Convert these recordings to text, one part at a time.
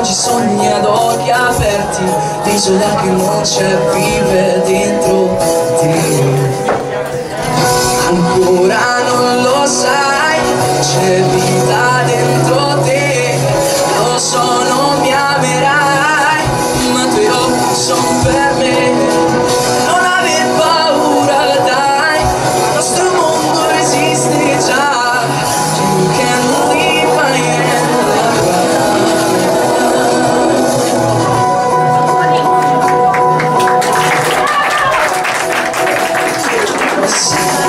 oggi sogni ad occhi aperti, l'isola che non c'è vive dentro te. Ancora non lo sai, c'è vita dentro te, lo so non mi amerai, ma i tuoi occhi sono per me. Non aver paura dai, il nostro mondo esiste già, you can leave my hand.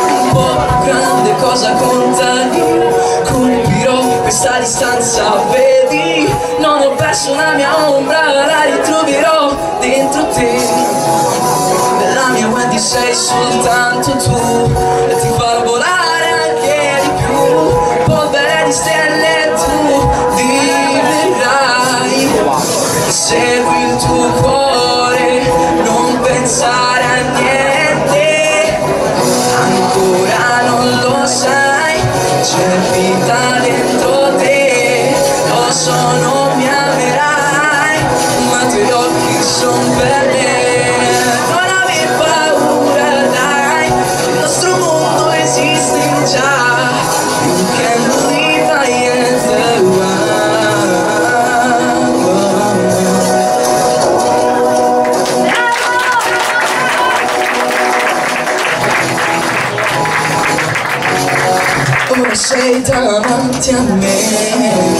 Un po' più grande cosa conta io, colpirò questa distanza, vedi, non ho perso la mia ombra, la ritroverò dentro te. Nella mia Wendy sei soltanto tu, e ti farò volare anche di più, polvere di stelle tu diverai. Segui il tuo cuore, non pensare a niente, ancora non lo sai, c'è vita dentro te, lo so non mi amerai, ma i tuoi occhi son per me. Non aver paura dai, il nostro mondo esiste già, you can leave my hands ora sei davanti a me.